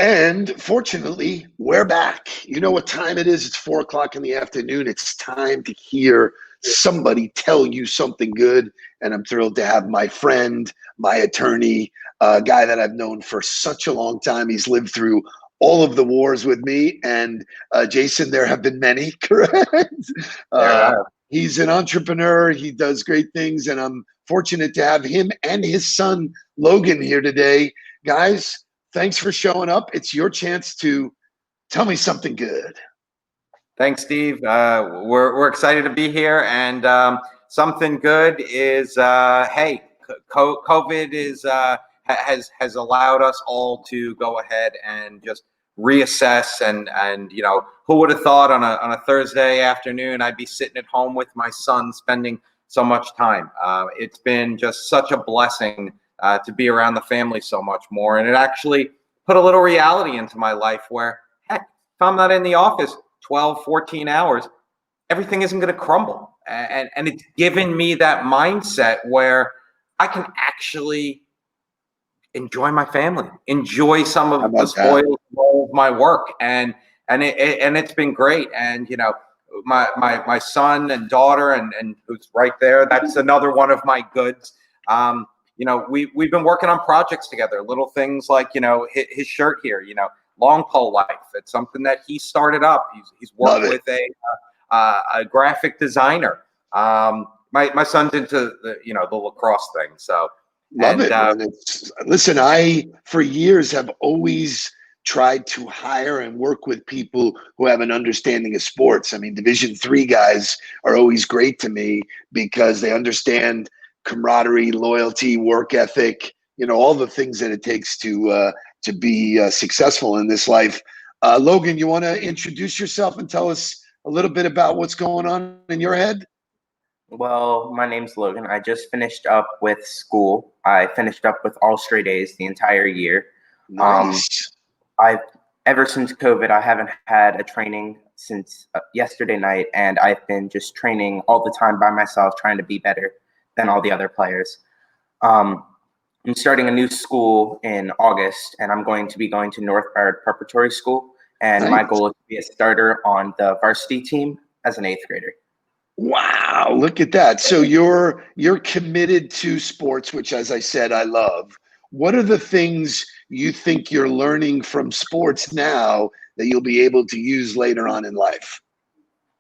And fortunately, we're back. You know what time it is? It's 4 o'clock in the afternoon. It's time to hear somebody tell you something good. And I'm thrilled to have my friend, my attorney, a guy that I've known for such a long time. He's lived through all of the wars with me. And Jason, there have been many, correct? He's an entrepreneur. He does great things. And I'm fortunate to have him and his son, Logan, here today. Guys, thanks for showing up. It's your chance to tell me something good. Thanks, Steve. We're excited to be here, and something good is hey, COVID is has allowed us all to go ahead and just reassess, and you know, who would have thought on a Thursday afternoon I'd be sitting at home with my son spending so much time. It's been just such a blessing to be around the family so much more, and it actually put a little reality into my life where, heck, if I'm not in the office 12, 14 hours, everything isn't going to crumble. And it's given me that mindset where I can actually enjoy my family, enjoy some of the spoils of my work. And it's been great. And, you know, my son and daughter and who's right there, that's another one of my goods. You know, we've been working on projects together, little things like, you know, his shirt here, you know, Long Pole Life. It's something that he started up. He's worked with a graphic designer. My son's into the lacrosse thing. So love it. And listen, I for years have always tried to hire and work with people who have an understanding of sports. I mean, Division III guys are always great to me because they understand camaraderie, loyalty, work ethic, you know, all the things that it takes to be successful in this life. Logan, you want to introduce yourself and tell us a little bit about what's going on in your head? Well, my name's Logan. I just finished up with school. I finished up with all straight A's the entire year. Nice. Ever since COVID, I haven't had a training since yesterday night, and I've been just training all the time by myself, trying to be better than all the other players. I'm starting a new school in August, and I'm going to be going to North Barrett Preparatory School. And Nice. My goal is to be a starter on the varsity team as an 8th grader. Wow, look at that. So you're committed to sports, which, as I said, I love. What are the things you think you're learning from sports now that you'll be able to use later on in life?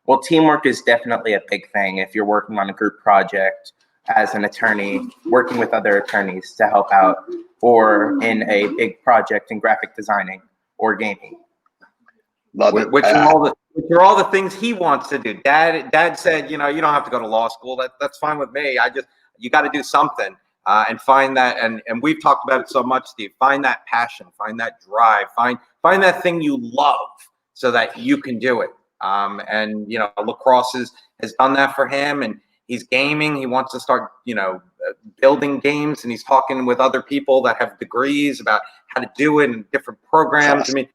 Well, teamwork is definitely a big thing. If you're working on a group project as an attorney, working with other attorneys to help out, or in a big project in graphic designing or gaming. Love it. Which are all the things he wants to do. Dad said, you know, you don't have to go to law school. That's fine with me. You got to do something and find that. And we've talked about it so much, Steve. Find that passion, find that drive, find that thing you love so that you can do it. And, you know, lacrosse has done that for him, and he's gaming. He wants to start, you know, building games, and he's talking with other people that have degrees about how to do it in different programs. I mean,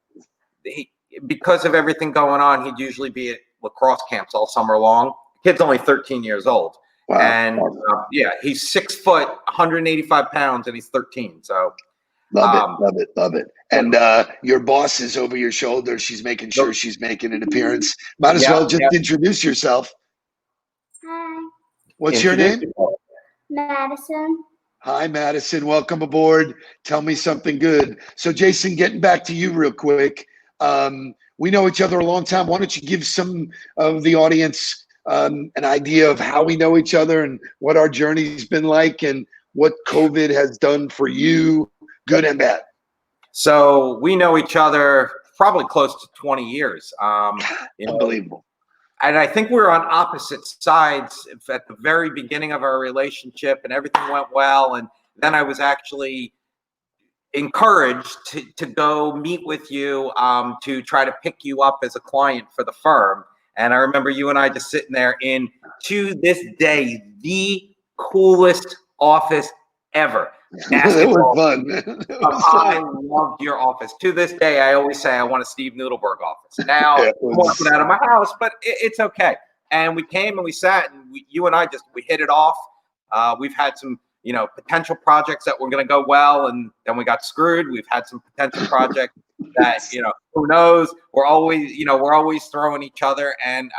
because of everything going on, he'd usually be at lacrosse camps all summer long. The kid's only 13 years old. Wow. And yeah, he's 6 foot, 185 pounds, and he's 13. So love it. And your boss is over your shoulder. She's making sure she's making an appearance. Might as well just introduce yourself. Hi. What's your name? Madison. Hi, Madison. Welcome aboard. Tell me something good. So, Jason, getting back to you real quick. We know each other a long time. Why don't you give some of the audience an idea of how we know each other and what our journey's been like and what COVID has done for you, good and bad? So we know each other probably close to 20 years. Unbelievable. And I think we were on opposite sides at the very beginning of our relationship, and everything went well. And then I was actually encouraged to go meet with you to try to pick you up as a client for the firm. And I remember you and I just sitting there in, to this day, the coolest office ever. It was fun, man. I loved your office. To this day, I always say I want a Steve Noodleberg office. Now I'm walking out of my house, but it's okay. And we came and we sat, and you and I we hit it off. We've had some, potential projects that were going to go well, and then we got screwed. We've had some potential projects that, who knows? We're always throwing each other. And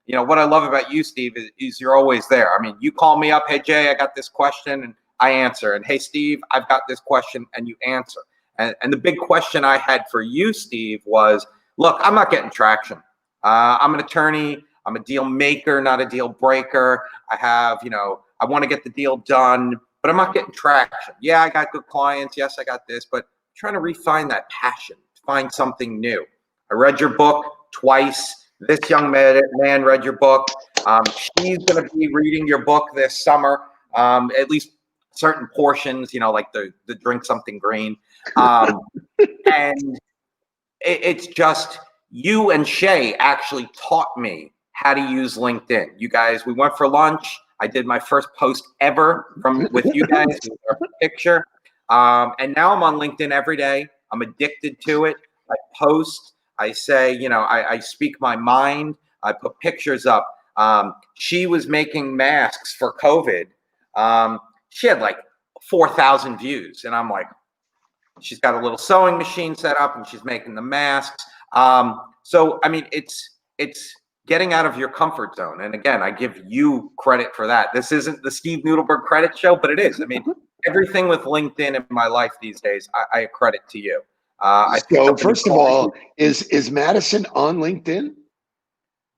what I love about you, Steve, is you're always there. I mean, you call me up, hey, Jay, I got this question, and I answer. And hey, Steve, I've got this question, and you answer. And the big question I had for you, Steve, was, look, I'm not getting traction. I'm an attorney. I'm a deal maker, not a deal breaker. I have, I want to get the deal done, but I'm not getting traction. Yeah, I got good clients. Yes, I got this, but I'm trying to refine that passion, find something new. I read your book twice. This young man read your book. She's going to be reading your book this summer, at least certain portions, like the drink something green. And it's just, you and Shay actually taught me how to use LinkedIn. You guys, we went for lunch. I did my first post ever with you guys with our picture. And now I'm on LinkedIn every day. I'm addicted to it. I post, I say, I speak my mind. I put pictures up. She was making masks for COVID. She had like 4,000 views. And I'm like, she's got a little sewing machine set up and she's making the masks. So, I mean, it's getting out of your comfort zone. And again, I give you credit for that. This isn't the Steve Nudelberg credit show, but it is. I mean, everything with LinkedIn in my life these days, I credit to you. So first of all, is Madison on LinkedIn?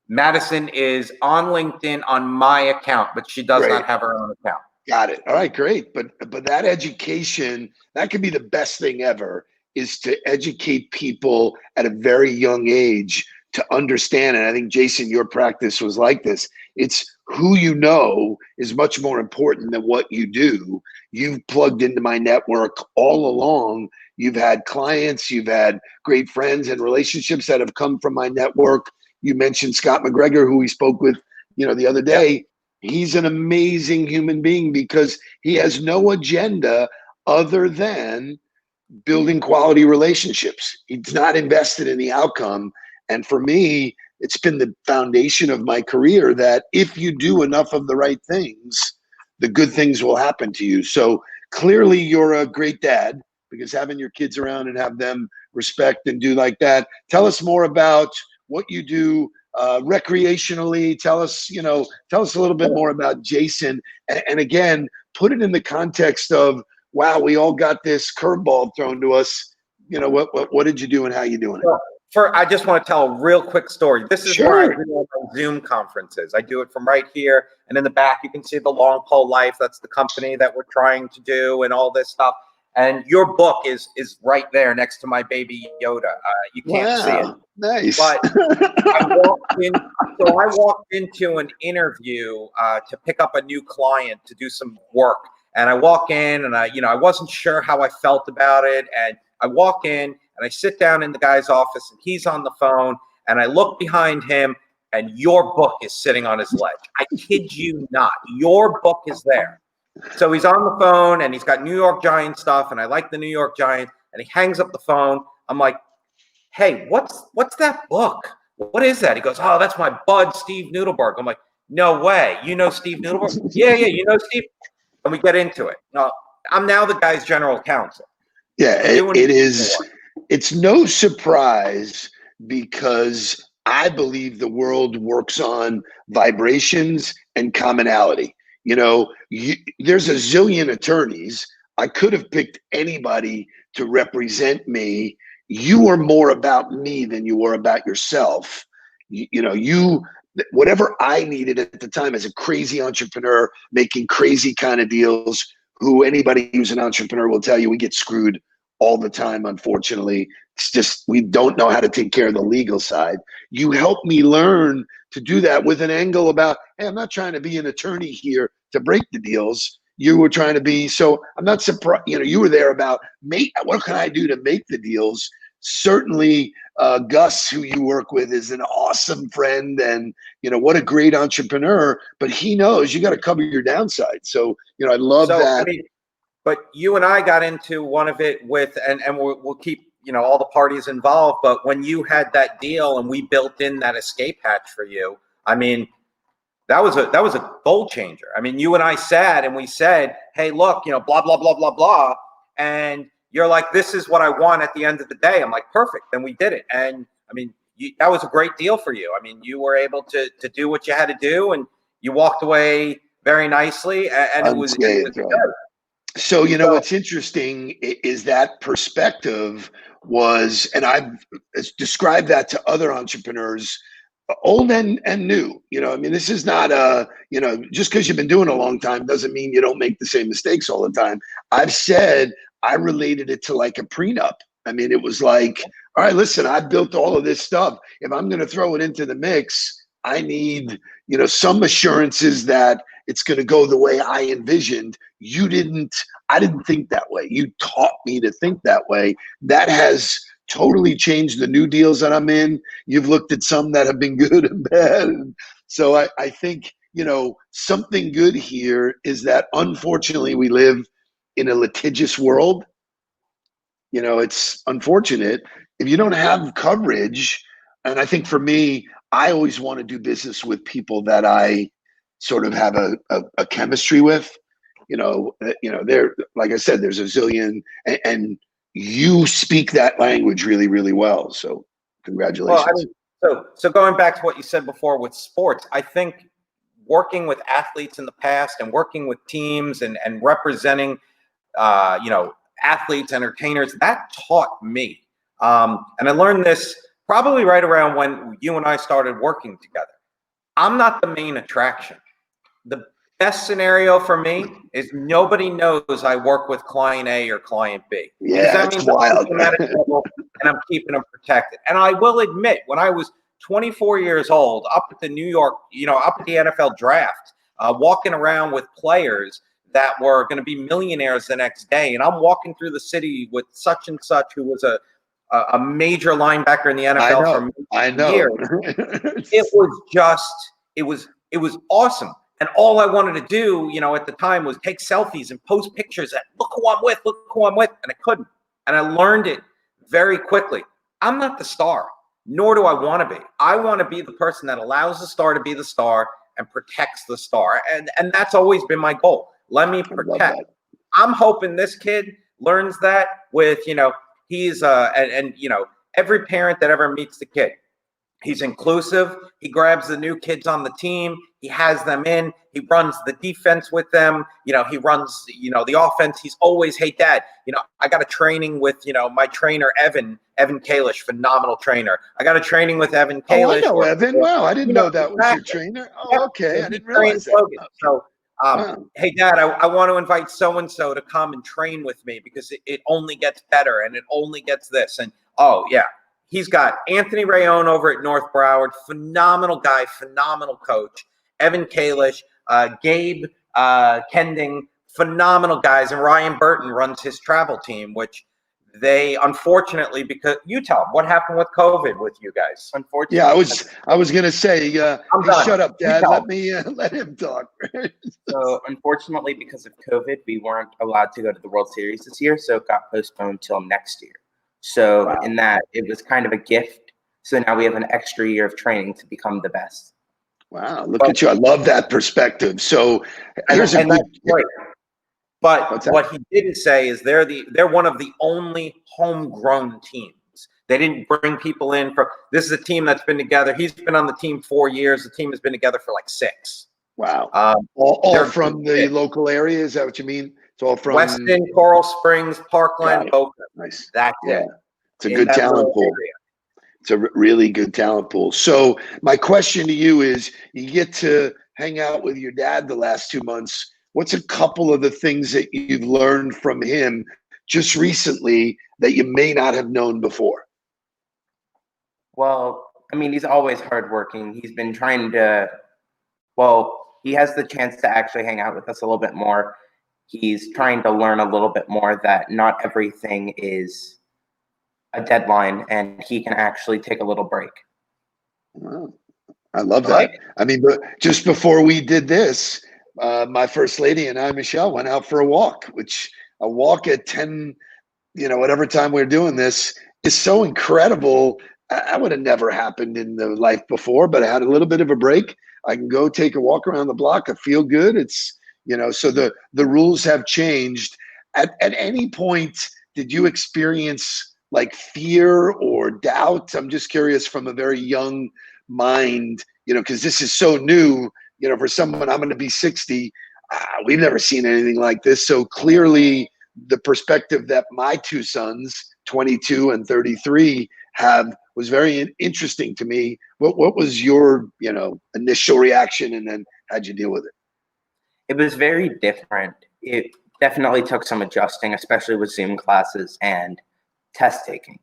Madison is on LinkedIn on my account, but she does not have her own account. Got it. All right, great. But that education, that could be the best thing ever, is to educate people at a very young age to understand. And I think, Jason, your practice was like this. It's who you know is much more important than what you do. You've plugged into my network all along. You've had clients, you've had great friends and relationships that have come from my network. You mentioned Scott McGregor, who we spoke with, the other day. Yep. He's an amazing human being because he has no agenda other than building quality relationships. He's not invested in the outcome. And for me, it's been the foundation of my career that if you do enough of the right things, the good things will happen to you. So clearly you're a great dad, because having your kids around and have them respect and do like that. Tell us more about what you do recreationally. Tell us a little bit more about Jason. And again, put it in the context of, wow, we all got this curveball thrown to us. What did you do and how you doing it? Well, I just want to tell a real quick story. This is where I do all my Zoom conferences. I do it from right here. And in the back, you can see the Long Pole Life. That's the company that we're trying to do and all this stuff. And your book is right there next to my baby Yoda. You can't see it. Nice. But I walked into an interview to pick up a new client to do some work. And I walk in and I wasn't sure how I felt about it. And I walk in and I sit down in the guy's office and he's on the phone. And I look behind him and your book is sitting on his ledge. I kid you not. Your book is there. So he's on the phone and he's got New York Giants stuff, and I like the New York Giants, and he hangs up the phone. I'm like, hey, what's that book? What is that? He goes, oh, that's my bud, Steve Nudelberg. I'm like, no way. You know Steve Nudelberg? Yeah, you know Steve? And we get into it. I'm now the guy's general counsel. Yeah, it is. It's no surprise, because I believe the world works on vibrations and commonality. There's a zillion attorneys. I could have picked anybody to represent me. You are more about me than you are about yourself. Whatever I needed at the time as a crazy entrepreneur making crazy kind of deals, who anybody who's an entrepreneur will tell you we get screwed all the time, unfortunately. It's just, we don't know how to take care of the legal side. You helped me learn to do that with an angle about, hey, I'm not trying to be an attorney here to break the deals. You were trying to be, so I'm not surprised, you were there about, what can I do to make the deals? Certainly, Gus, who you work with, is an awesome friend, and what a great entrepreneur, but he knows you got to cover your downside. So, I love that. But you and I got into one of it with, and we'll keep, all the parties involved. But when you had that deal and we built in that escape hatch for you, I mean, that was a goal changer. I mean, you and I sat and we said, hey, look, blah, blah, blah, blah, blah. And, you're like, this is what I want at the end of the day. I'm like, perfect. Then we did it. And I mean, that was a great deal for you. I mean, you were able to do what you had to do, and you walked away very nicely, and it was Unscathed, right? good. So, what's interesting is that perspective was, and I've described that to other entrepreneurs, old and new. I mean, this is not just because you've been doing it a long time doesn't mean you don't make the same mistakes all the time. I've said I related it to like a prenup. I mean, it was like, all right, listen, I built all of this stuff. If I'm going to throw it into the mix, I need, some assurances that it's going to go the way I envisioned. I didn't think that way. You taught me to think that way. That has totally changed the new deals that I'm in. You've looked at some that have been good and bad. So I think, something good here is that unfortunately we live in a litigious world. It's unfortunate if you don't have coverage. And I think for me, I always want to do business with people that I sort of have a chemistry with. There, like I said, there's a zillion, and you speak that language really, really well. So congratulations. Well, I mean, so going back to what you said before with sports, I think working with athletes in the past and working with teams and representing, athletes, entertainers, that taught me. And I learned this probably right around when you and I started working together. I'm not the main attraction. The best scenario for me is nobody knows I work with client A or client B. Yeah, that it's means wild. I'm keeping them out of trouble and I'm keeping them protected. And I will admit, when I was 24 years old, up at the New York, up at the NFL draft, walking around with players that were going to be millionaires the next day, and I'm walking through the city with such and such, who was a major linebacker in the NFL for many years. It was awesome. And all I wanted to do, at the time was take selfies and post pictures that look who I'm with, and I couldn't. And I learned it very quickly. I'm not the star, nor do I want to be. I want to be the person that allows the star to be the star and protects the star. And that's always been my goal. Let me protect. I'm hoping this kid learns that with, he's every parent that ever meets the kid. He's inclusive. He grabs the new kids on the team. He has them in. He runs the defense with them. He runs, the offense. He's always, hey, Dad, I got a training with, my trainer, Evan Kalish, phenomenal trainer. I got a training with Evan Kalish. Oh, I know Evan. Wow, I didn't know that was your trainer. Oh, okay. I didn't realize that. So, hey, Dad, I want to invite so-and-so to come and train with me because it only gets better and it only gets this. And, oh, yeah. He's got Anthony Rayone over at North Broward, phenomenal guy, phenomenal coach. Evan Kalish, Gabe Kending, phenomenal guys. And Ryan Burton runs his travel team, which they unfortunately, because you tell them what happened with COVID with you guys. Unfortunately, yeah, I was gonna say, hey, shut up, Dad. Let him talk. So unfortunately, because of COVID, we weren't allowed to go to the World Series this year, so it got postponed till next year. So wow. In that, it was kind of a gift. So now we have an extra year of training to become the best. Wow, look at you. I love that perspective. So here's a good point. But what he didn't say is they're one of the only homegrown teams. They didn't bring people in from. This is a team that's been together. He's been on the team 4 years. The team has been together for like 6. Wow. All from the local area? Is that what you mean? It's all from Weston, Coral Springs, Parkland, Boca. Nice. That's it. It's a good talent pool. It's a really good talent pool. So my question to you is, you get to hang out with your dad the last 2 months. What's a couple of the things that you've learned from him just recently that you may not have known before? Well, I mean, he's always hardworking. He's been trying to, he has the chance to actually hang out with us a little bit more. He's trying to learn a little bit more that not everything is a deadline and he can actually take a little break. Wow. I love that. I mean, just before we did this, my first lady and I, Michelle, went out for a walk, which a walk at 10, whatever time we're doing this is so incredible. That would have never happened in the life before, but I had a little bit of a break. I can go take a walk around the block. I feel good. It's, so the rules have changed. At any point, did you experience like fear or doubt? I'm just curious from a very young mind, because this is so new, for someone, I'm going to be 60. We've never seen anything like this. So clearly the perspective that my two sons, 22 and 33, have was very interesting to me. What was your, initial reaction, and then how'd you deal with it? It was very different. It definitely took some adjusting, especially with Zoom classes and test taking.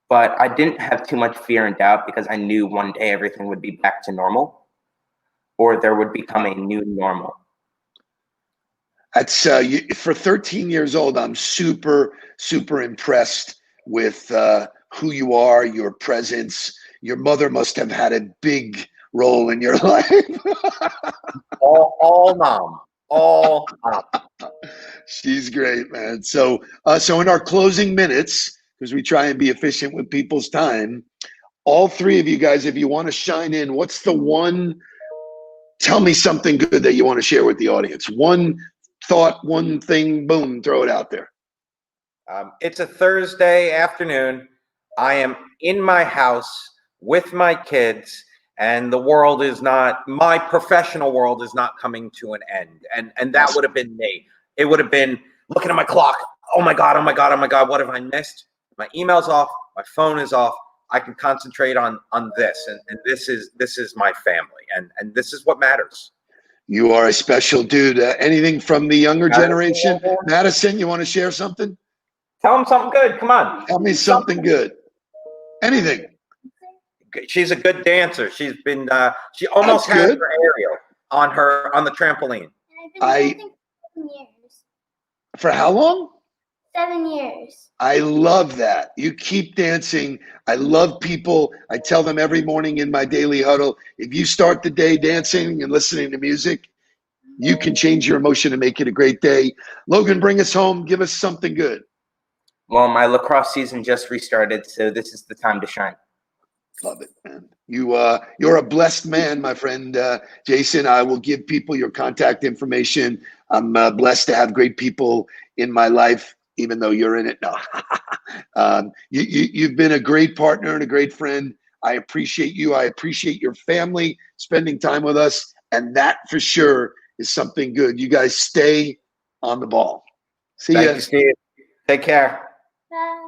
But I didn't have too much fear and doubt because I knew one day everything would be back to normal, or there would become a new normal. That's for 13 years old. I'm super, super impressed with who you are, your presence. Your mother must have had a big role in your life. All mom, all mom. She's great, man. So in our closing minutes, because we try and be efficient with people's time, all three of you guys, if you want to shine in, what's the one? Tell me something good that you want to share with the audience. One thought, one thing, boom, throw it out there. It's a Thursday afternoon. I am in my house with my kids, and the world is not, my professional world is not coming to an end. And that would have been me. It would have been looking at my clock. Oh my God, what have I missed? My email's off, my phone is off. I can concentrate on this, and this is my family, and this is what matters. You are a special dude. Anything from the younger generation? Madison, you want to share something? Tell them something good. Come on. Tell me something good. Anything. She's a good dancer. She's been. She almost had her aerial on the trampoline. I've been dancing for 7 years. For how long? 7 years. I love that. You keep dancing. I love people. I tell them every morning in my daily huddle, if you start the day dancing and listening to music, you can change your emotion and make it a great day. Logan, bring us home. Give us something good. Well, my lacrosse season just restarted, so this is the time to shine. Love it, man. You're a blessed man, my friend. Jason, I will give people your contact information. I'm blessed to have great people in my life, even though you're in it. No, you've been a great partner and a great friend. I appreciate you. I appreciate your family spending time with us. And that for sure is something good. You guys stay on the ball. See ya. Thank you, Steve. Take care. Bye.